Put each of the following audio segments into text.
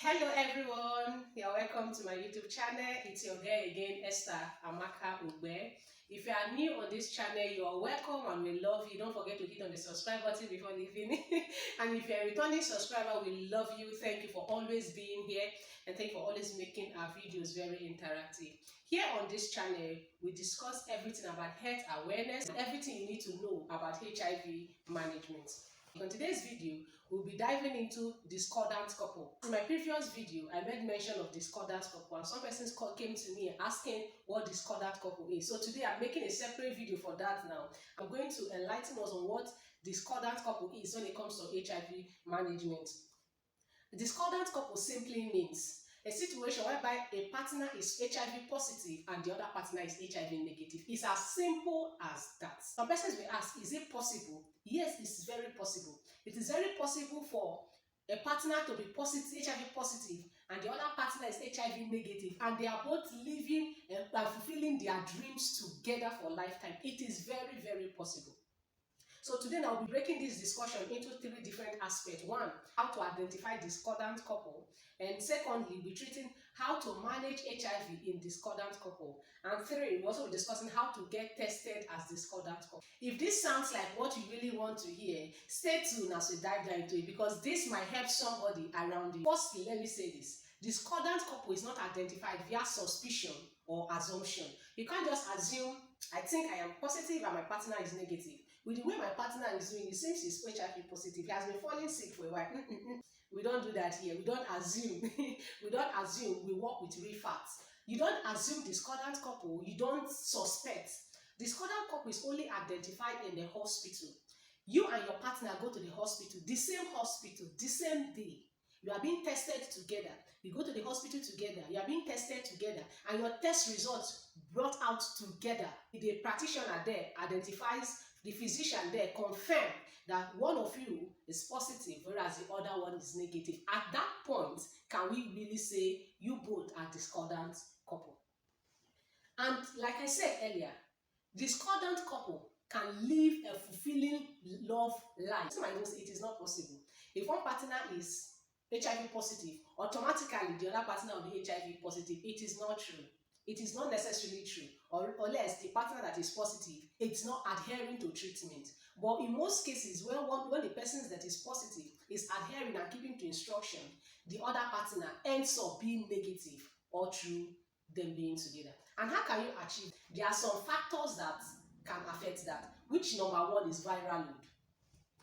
Hello everyone, you're welcome to my YouTube channel. It's your girl again, Esther Amaka Ugbe. If you are new on this channel, you are welcome and we love you. Don't forget to hit on the subscribe button before leaving. And if you're a returning subscriber, we love you. Thank you for always being here and thank you for always making our videos very interactive. Here on this channel, we discuss everything about health awareness and everything you need to know about HIV management. In today's video, we'll be diving into discordant couple. In my previous video, I made mention of discordant couple and some persons came to me asking what discordant couple is. So today I'm making a separate video for that now. I'm going to enlighten us on what discordant couple is when it comes to HIV management. Discordant couple simply means a situation whereby a partner is HIV positive and the other partner is HIV negative. It's as simple as that. Some persons will ask, is it possible? Yes, it's very possible. It is very possible for a partner to be positive, HIV positive, and the other partner is HIV negative, and they are both living and fulfilling their dreams together for lifetime. It is very, very possible. So today I'll be breaking this discussion into three different aspects. One, how to identify discordant couple. And secondly, we'll be treating how to manage HIV in discordant couple. And three, we'll also be discussing how to get tested as discordant couple. If this sounds like what you really want to hear, stay tuned as we dive down into it because this might help somebody around you. Firstly, let me say this. Discordant couple is not identified via suspicion or assumption. You can't just assume, I think I am positive and my partner is negative. With the way my partner is doing, it seems he's HIV positive. He has been falling sick for a while. We don't do that here. We don't assume. We don't assume. We work with real facts. You don't assume discordant couple. You don't suspect. Discordant couple is only identified in the hospital. You and your partner go to the hospital, the same day. You are being tested together. You go to the hospital together. You are being tested together. And your test results brought out together. The practitioner there identifies, the physician there confirm that one of you is positive whereas the other one is negative. At that point, can we really say you both are discordant couple? And like I said earlier, discordant couple can live a fulfilling love life. It is not possible. If one partner is HIV positive, automatically the other partner will be HIV positive. It is not true. It is not necessarily true, unless the partner that is positive, it's not adhering to treatment. But in most cases, when the person that is positive is adhering and keeping to instruction, the other partner ends up being negative all through them being together. And how can you achieve? There are some factors that can affect that. Which number one is viral load?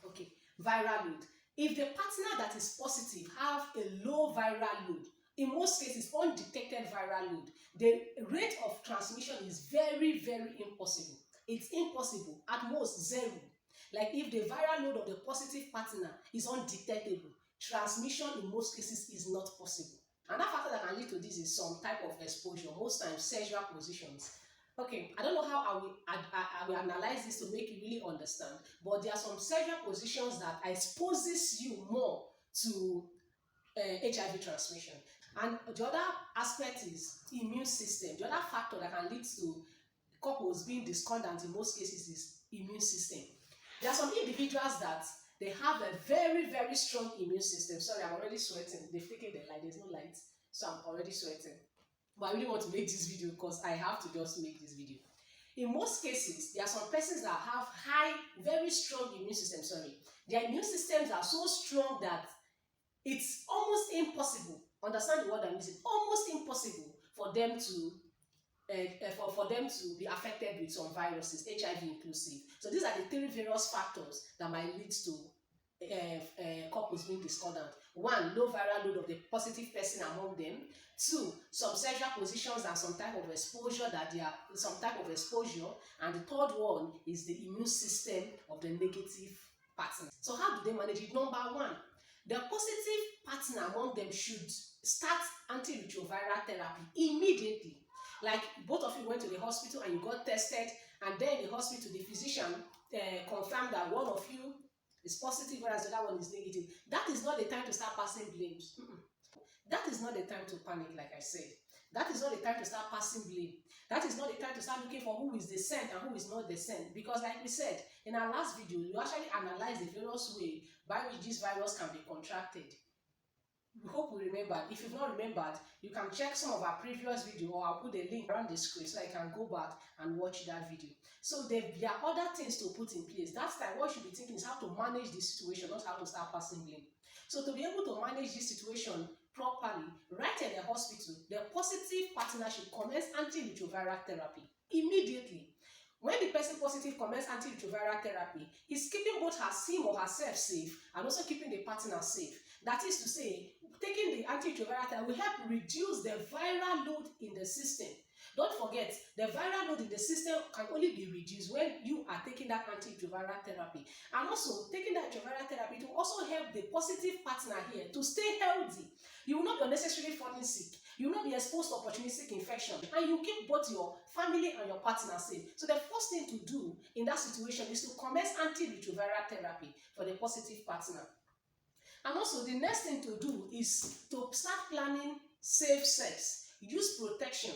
Okay, viral load. If the partner that is positive have a low viral load, in most cases undetected viral load, the rate of transmission is very, very impossible. It's impossible, at most zero. Like if the viral load of the positive partner is undetectable, transmission in most cases is not possible. Another factor that can lead to this is some type of exposure, most times sexual positions. Okay, I don't know how I will analyze this to make you really understand, but there are some sexual positions that exposes you more to HIV transmission. And the other aspect is immune system. The other factor that can lead to couples being discordant in most cases is immune system. There are some individuals that they have a very, very strong immune system. Sorry, I'm already sweating. They've taken the light. There's no light, so I'm already sweating. But I really want to make this video because I have to just make this video. In most cases, there are some persons that have very strong immune system. Their immune systems are so strong that it's almost impossible. Understand the word I'm using? Almost impossible for them to be affected with some viruses, HIV inclusive. So these are the three various factors that might lead to couples being discordant. One, low viral load of the positive person among them. Two, some sexual positions and some type of exposure And the third one is the immune system of the negative partner. So how do they manage it? Number one, the positive partner among them should start antiretroviral therapy immediately. Like both of you went to the hospital and you got tested, and then in the hospital the physician confirmed that one of you is positive whereas the other one is negative. That is not the time to start passing blames. That is not the time to panic, like I said. That is not the time to start passing blame. That is not the time to start looking for who is the saint and who is not the saint. Because like we said, in our last video, you actually analyze the various way by which this virus can be contracted. We hope we remember. If you've not remembered, you can check some of our previous video, or I'll put a link around the screen so I can go back and watch that video. So there are other things to put in place. That's time what you should be thinking is how to manage this situation, not how to start passing blame. So to be able to manage this situation properly, right at the hospital, the positive partner should commence antiretroviral therapy immediately. When the person positive commence antiretroviral therapy, is keeping both him or herself safe and also keeping the partner safe. That is to say, taking the antiretroviral therapy will help reduce the viral load in the system. Don't forget, the viral load in the system can only be reduced when you are taking that antiretroviral therapy. And also, taking that antiretroviral therapy to also help the positive partner here to stay healthy. You will not be unnecessarily falling sick. You will not be exposed to opportunistic infection. And you keep both your family and your partner safe. So the first thing to do in that situation is to commence antiretroviral therapy for the positive partner. And also, the next thing to do is to start planning safe sex. Use protection.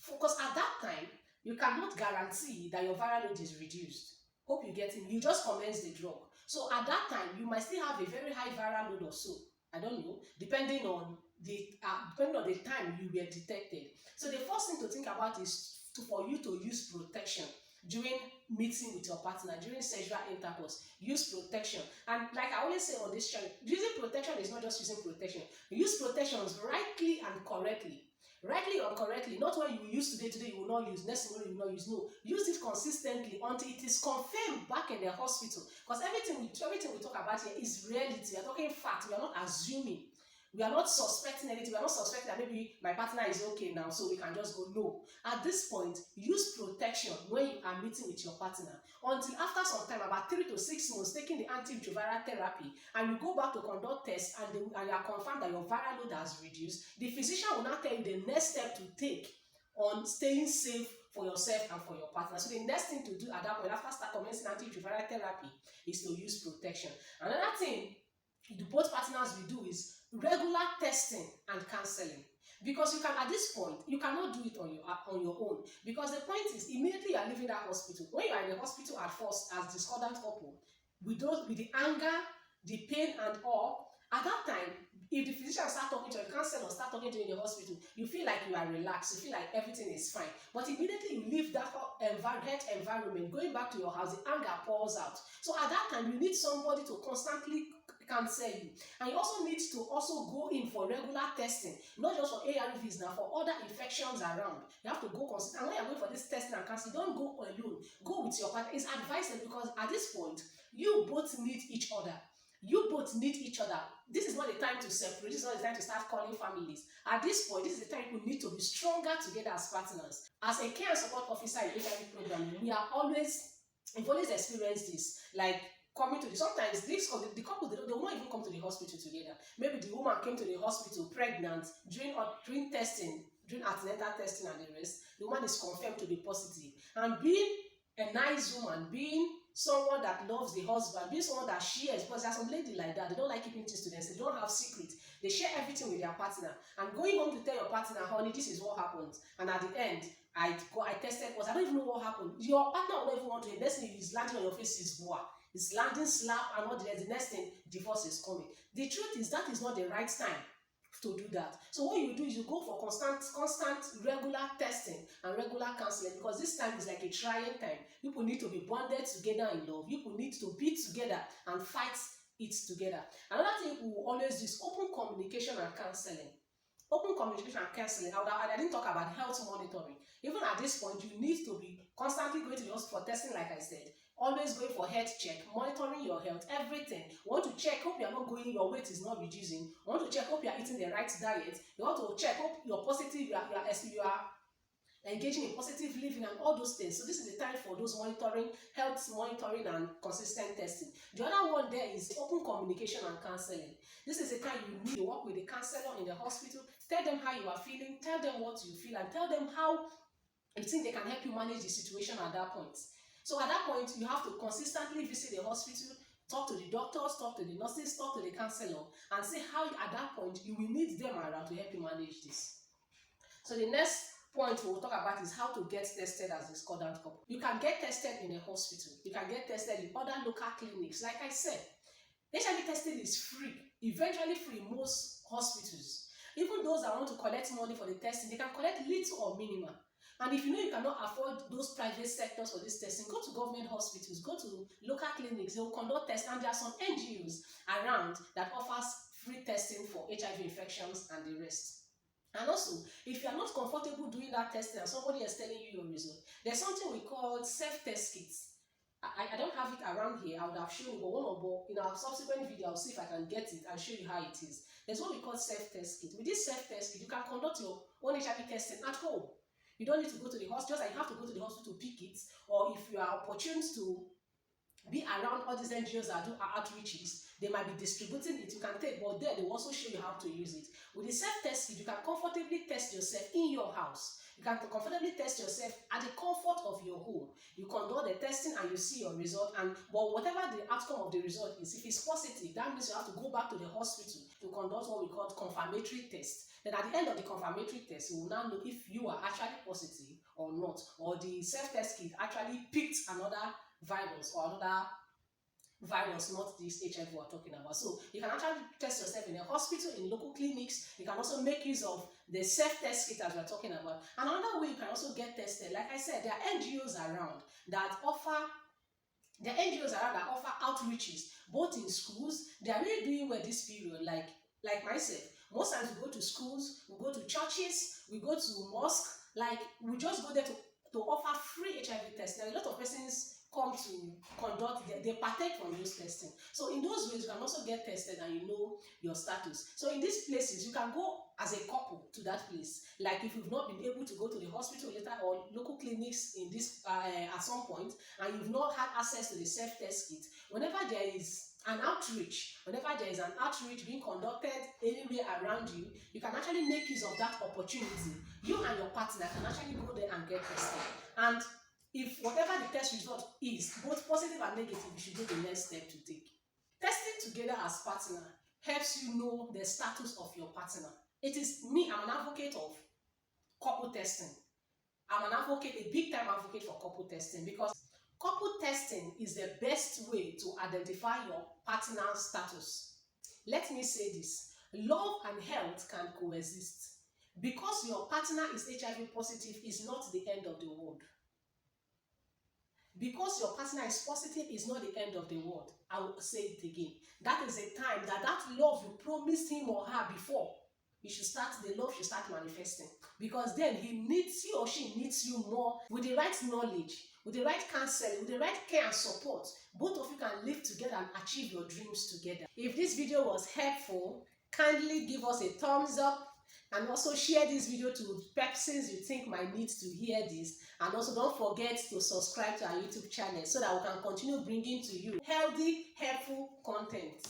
Because at that time, you cannot guarantee that your viral load is reduced. Hope you get it. You just commence the drug. So at that time, you might still have a very high viral load or so. I don't know, depending on the time you were detected. So the first thing to think about is for you to use protection during meeting with your partner, during sexual intercourse. Use protection. And like I always say on this channel, using protection is not just using protection. Use protections rightly and correctly. Rightly or correctly, not what you will use today you will not use, next tomorrow you will not use. No, use it consistently until it is confirmed back in the hospital. Because everything we talk about here is reality. We are talking fact. We are not assuming. We are not suspecting anything. We are not suspecting that maybe my partner is okay now, so we can just go. No. At this point, use protection when you are meeting with your partner. Until after some time, about 3 to 6 months, taking the antiretroviral therapy, and you go back to conduct tests, and you are confirmed that your viral load has reduced, the physician will now tell you the next step to take on staying safe for yourself and for your partner. So the next thing to do at that point, after start commencing antiretroviral therapy, is to use protection. Another thing both partners will do is regular testing and counseling. Because you can, at this point, you cannot do it on your own. Because the point is, immediately you are leaving that hospital, when you are in the hospital at first as discordant couple, with the anger, the pain and all, at that time, if the physician start talking to you, the counselor start talking to you in the hospital, you feel like you are relaxed, you feel like everything is fine. But immediately you leave that health environment, going back to your house, the anger pours out. So at that time, you need somebody to constantly counsel you. And you also need to go in for regular testing, not just for ARVs now, for other infections around. You have to go consistent. And when you're going for this testing and counseling, don't go alone. Go with your partner. It's advisable because at this point, you both need each other. You both need each other. This is not the time to separate. This is not the time to start calling families. At this point, this is the time you need to be stronger together as partners. As a care and support officer in HIV program, we've always experienced this. Like coming to sometimes the couple, they will not even come to the hospital together. Maybe the woman came to the hospital pregnant during testing, during antenatal testing and the rest. The woman is confirmed to be positive. And being a nice woman, being someone that loves the husband, being someone that shares, because there's some lady like that, they don't like keeping things to themselves, they don't have secrets, they share everything with their partner. And going home to tell your partner, honey, this is what happened, and at the end, I tested was I don't even know what happened. Your partner will not even want to. The next thing is landing on your face is boah. It's landing slap and all the next thing, divorce is coming. The truth is that is not the right time to do that. So what you do is you go for constant regular testing and regular counseling, because this time is like a trying time. People need to be bonded together in love. People need to be together and fight it together. Another thing we will always do is open communication and counseling. Open communication and counseling. I didn't talk about health monitoring. Even at this point, you need to be constantly going to the hospital for testing, like I said. Always going for health check, monitoring your health, everything. You want to check, hope you are not going, your weight is not reducing. You want to check, hope you are eating the right diet. You want to check, hope you're positive, you are engaging in positive living and all those things. So this is the time for those health monitoring and consistent testing. The other one there is open communication and counseling. This is the time you need to work with the counselor in the hospital. Tell them how you are feeling, tell them what you feel, and tell them how you think they can help you manage the situation at that point. So at that point, you have to consistently visit the hospital, talk to the doctors, talk to the nurses, talk to the counselor, and see how at that point you will need them around to help you manage this. So the next point we'll talk about is how to get tested as a discordant couple. You can get tested in a hospital. You can get tested in other local clinics. Like I said, HIV testing is free, eventually free in most hospitals. Even those that want to collect money for the testing, they can collect little or minimal. And if you know you cannot afford those private sectors for this testing, go to government hospitals, go to local clinics, they will conduct tests, and there are some NGOs around that offers free testing for HIV infections and the rest. And also, if you are not comfortable doing that testing and somebody is telling you your result, there's something we call self-test kits. I don't have it around here. I would have shown you, but in our subsequent video, I'll see if I can get it and show you how it is. There's what we call self-test kit. With this self-test kit, you can conduct your own HIV testing at home. You don't need to go to the hospital, just like you have to go to the hospital to pick it, or if you are opportune to be around all these NGOs that do outreaches, they might be distributing it. You can take, but there they will also show you how to use it. With the self-test kit, you can comfortably test yourself in your house. You can comfortably test yourself at the comfort of your home. You conduct the testing and you see your result. But whatever the outcome of the result is, if it's positive, that means you have to go back to the hospital to conduct what we call confirmatory test. Then at the end of the confirmatory test, you will now know if you are actually positive or not, or the self-test kit actually picked another virus or another virus, not this HIV we're talking about. So you can actually test yourself in a hospital, in local clinics. You can also make use of the self-test kit as we're talking about. And another way you can also get tested, like I said, there are NGOs around that offer outreaches, both in schools. They are really doing well this period, like myself. Most times we go to schools, we go to churches, we go to mosques, like we just go there to offer free HIV tests. There are a lot of persons come to conduct, they partake from those testing. So in those ways, you can also get tested and you know your status. So in these places, you can go as a couple to that place. Like if you've not been able to go to the hospital later or local clinics in this at some point, and you've not had access to the self-test kit, whenever there is an outreach being conducted anywhere around you, you can actually make use of that opportunity. You and your partner can actually go there and get tested. And if whatever the test result is, both positive and negative, you should do the next step to take. Testing together as partner helps you know the status of your partner. I'm an advocate of couple testing. I'm an advocate, a big time advocate for couple testing, because couple testing is the best way to identify your partner's status. Let me say this: love and health can coexist. Because your partner is HIV positive is not the end of the world. Because your partner is positive is not the end of the world. I will say it again. That is a time that love you promised him or her before, the love should start manifesting. Because then he or she needs you more. With the right knowledge, with the right counseling, with the right care and support, both of you can live together and achieve your dreams together. If this video was helpful, kindly give us a thumbs up. And also share this video to persons you think might need to hear this. And also don't forget to subscribe to our YouTube channel so that we can continue bringing to you healthy, helpful content.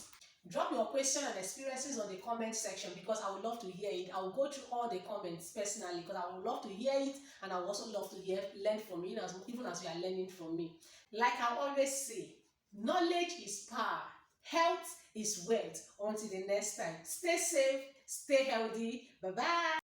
Drop your question and experiences on the comment section, because I would love to hear it. I will go through all the comments personally, because I would love to hear it, and I would also love to learn from you, even as you are learning from me. Like I always say, knowledge is power. Health is wealth. Until the next time, stay safe, stay healthy. Bye-bye.